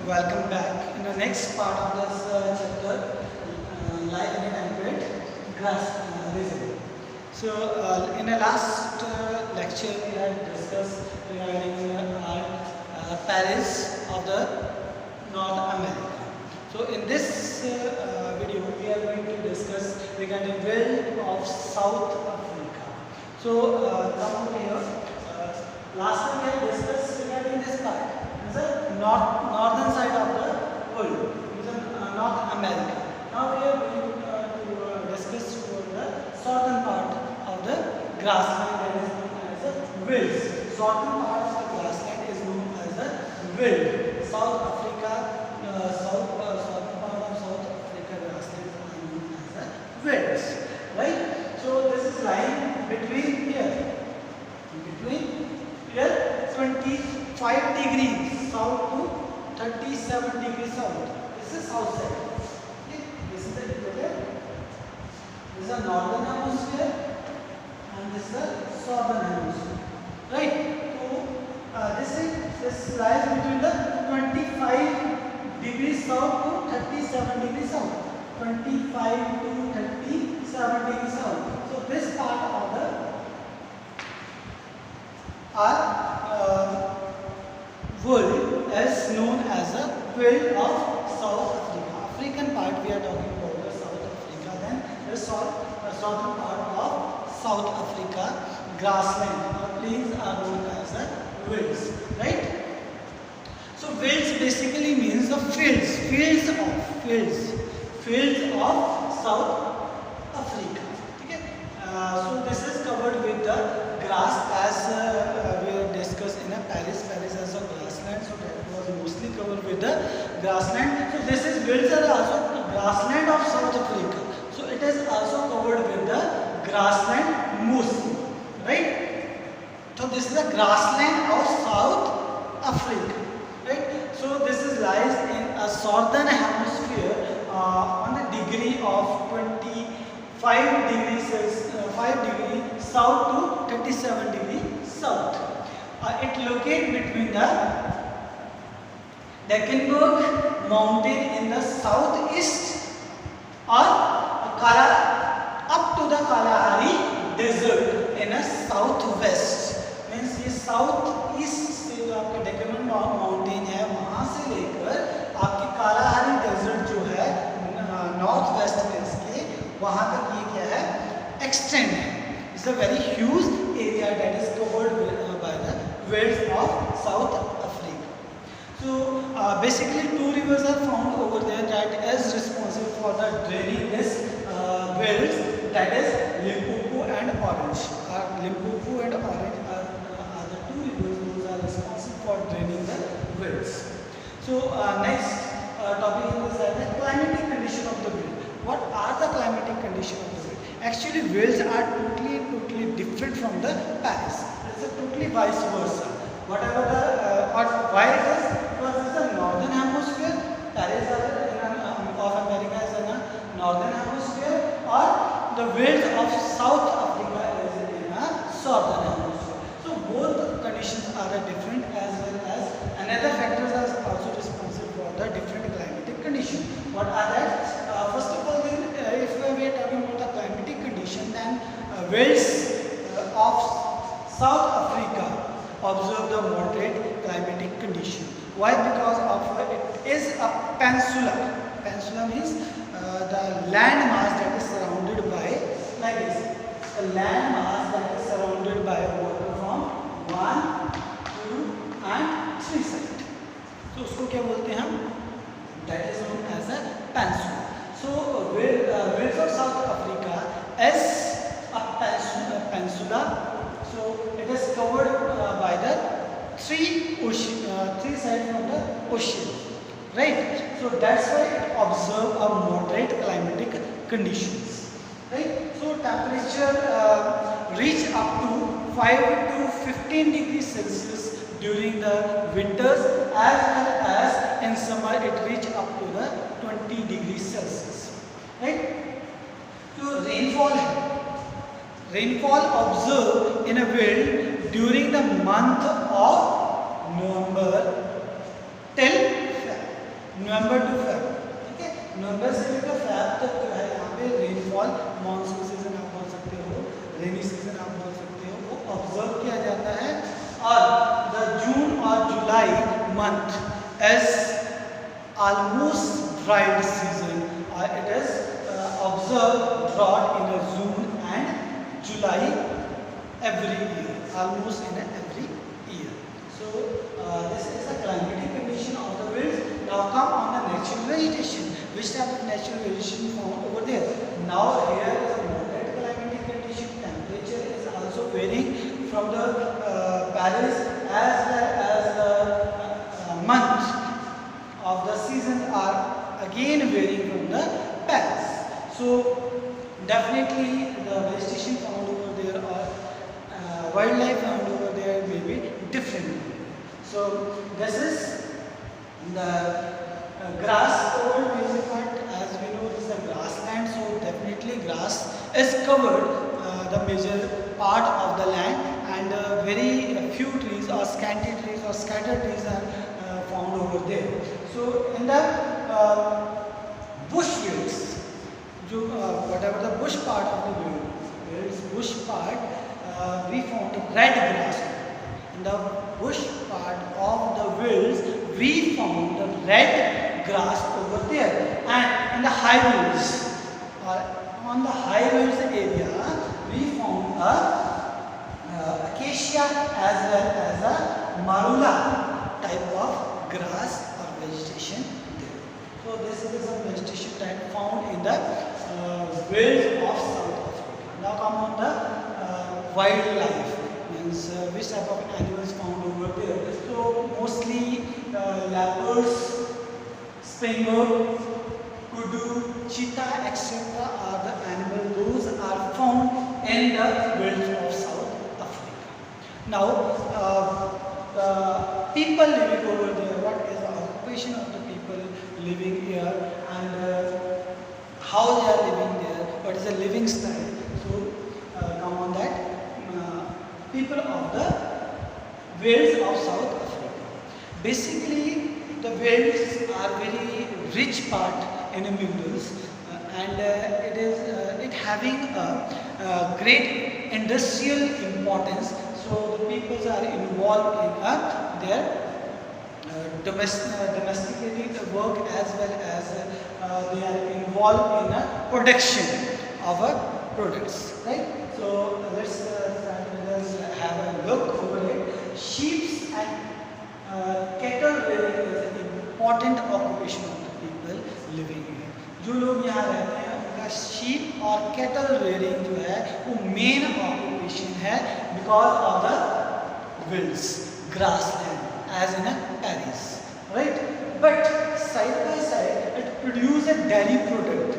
Welcome back. In the next part of this chapter, life in a temperate grass region. So, in the last lecture, we had discussed regarding Paris of the North America. So, in this video, we are going to discuss regarding world of South Africa. So, come over here. Last time we had discussed regarding this part. The northern side of the world, North America. Now we are going to discuss the southern part of the grassland that is known as the wilds. Southern part of the grassland is known as the wild. Southern part of South Africa grassland are known as the wilds. Right? So this is lying between here 25 degrees south to 37 degrees south. This is south side. Okay. This is the equator. This is the northern hemisphere and this is the southern hemisphere. Right. So this lies between the 25 degrees south to 37 degrees south. 25 to 37 degrees south. So this part of the world is known as the world of South Africa. African part we are talking about the South Africa. Then the southern part of South Africa grassland or plains are known as the wilds. Right? So wilds basically means the fields of South Africa. Okay? So this is covered with the grass as we discussed in Paris as a grassland, so that was mostly covered with the grassland. So this is wilds are also grassland of South Africa. So it is also covered with the grassland mostly, right? So this is the grassland of South Africa, right? So this is lies in a southern hemisphere on the degree of 25 degrees 5 degrees south to 37 degrees south. It located between the Deccanburg mountain in the southeast or up to the Kalahari desert in a southwest. Means ये southeast से जो आपका Deccan mountain है वहाँ से लेकर आपकी Kalahari desert जो है नॉर्थ वेस्ट में इसके वहाँ तक ये क्या है एक्सटेंड है. It's a very huge area that is covered by the wilds of South Africa. So basically two rivers are found over there that is responsible for the draining this wilds, that is Limpopo and Orange. Limpopo and Orange are the two rivers those are responsible for draining the wilds. So next topic is the climatic condition of the wild. What are the climatic condition of the wild? Actually, wilds are totally different from the Paris. It's a totally vice versa. Whatever why it is? Because it's a northern hemisphere. Paris of America is in a northern hemisphere, or the wilds of South Africa is in a southern hemisphere. So both conditions are different, as well as another factors are also responsible for the different climatic condition. What are that? First of all, if we are talking about the climatic condition, then wilds of South Africa observe the moderate climatic condition. Why? Because of it is a peninsula. Peninsula means the land mass that is surrounded by, like this, the land mass that is surrounded by water from 1, 2 and 3 sides. So उसको क्या बोलते हैं हम? That is known as a peninsula. So wilds of South Africa is a peninsula. So it is covered by the three sides of the ocean, right? So that's why it observe a moderate climatic conditions, right? So temperature reach up to 5 to 15 degrees Celsius during the winters, as well as in summer it reach up to the 20 degrees Celsius, right? So rainfall observed in a wild during the month of November till Feb. November to Feb, ठीक है। नवंबर से लेकर Feb तक जो है यहाँ पे rainfall, monsoon season आप बोल सकते हो, रेनी सीजन आप बोल सकते हो, वो ऑब्जर्व किया जाता है। और द जून और July month as almost dried season, it is observed drought in June and July every year, almost in every year. So this is the climatic condition of the winds. Now come on the natural vegetation. Which type of natural vegetation found over there? Now here is a moderate climatic condition. Temperature is also varying from the Paris as well as the month of the seasons are again varying from the Paris. So definitely the vegetation found over there or wildlife found over there may be different. So this is the grass covered major part. As we know, this is a grassland, so definitely grass is covered the major part of the land, and very few trees or scanty trees or scattered trees are found over there. So in the bush fields, whatever the bush part of the fields, bush part, we found red grass. In the bush part of the fields, we found the red grass over there. And in the high fields, or on the high fields area, we found a acacia as well as a marula type of grass or vegetation there. So this is some vegetation type found in the wilds of South Africa. Now come on the wildlife, means which type of animals found over there. So mostly leopards, springboks, kudu, cheetah, etc. are the animals. Those are found in the wilds of South Africa. Now the people living over there, what is the occupation of the people living here, and how they are living there, what is the living style. So come on that, people of the wilds of South Africa. Basically the wilds are very rich part in minerals, and it having a great industrial importance. So the peoples are involved in their domesticating the work, as well as they are involved in production of products, right? So let's start with us have a look over it. Sheep and cattle rearing is an important occupation of the people living here. जो लोग यहाँ रहते हैं उनका sheep और cattle rearing जो है वो main occupation है, because of the wilds, grassland, as in Paris, right? But side by side it produce a dairy product.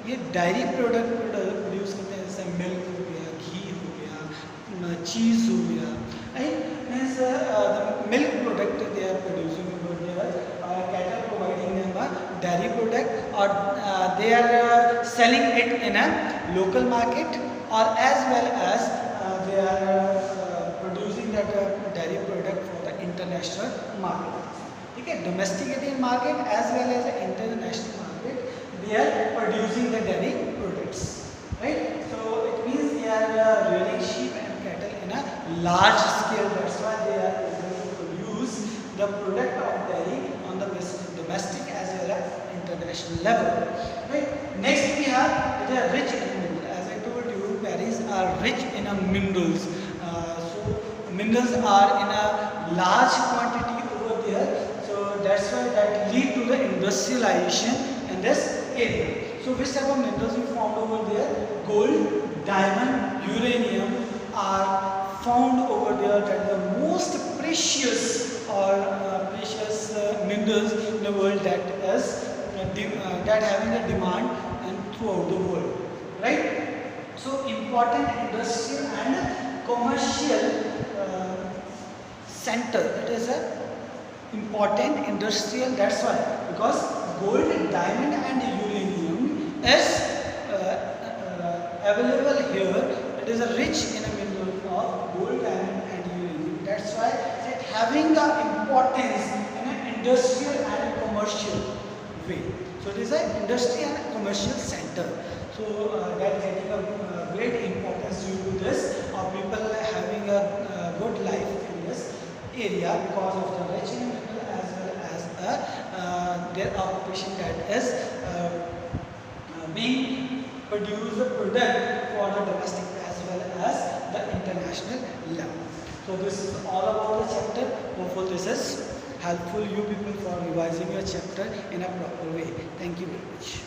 ये dairy product produce करते हैं, जैसे milk हो गया, घी हो गया, cheese हो गया, right? Means the milk product they are producing over there, cattle providing them a dairy product, or they are selling it in a local market, or as well as they are producing that dairy product for the international market. Okay, domesticated market as well as the international market, they are producing the dairy products, right? So it means they are rearing sheep and cattle in a large scale. That's why they are able to produce the product of dairy on the domestic as well as international level, right? Next we have, they are rich in minerals. As I told you, Paris are rich in minerals. So minerals are in a large quantity over there. So that's why that lead to the industrialization in this area. So which type of minerals we found over there? Gold, diamond, uranium are found over there. That is the most precious or precious minerals in the world that is that having a demand and throughout the world, right? So important industrial and commercial center. It is a important industrial. That's why, because gold, diamond, and uranium is available here. It is a rich in a mineral of gold, diamond, and uranium. That's why it having the importance in an industrial and commercial way. So it is an industry and commercial center. So that getting a great importance due to this, of people having a good life in this area because of the rich people as well as their occupation that is being produce a product for the domestic as well as the international level. So this is all about the chapter. Hopefully this is helpful you people for revising your chapter in a proper way. Thank you very much.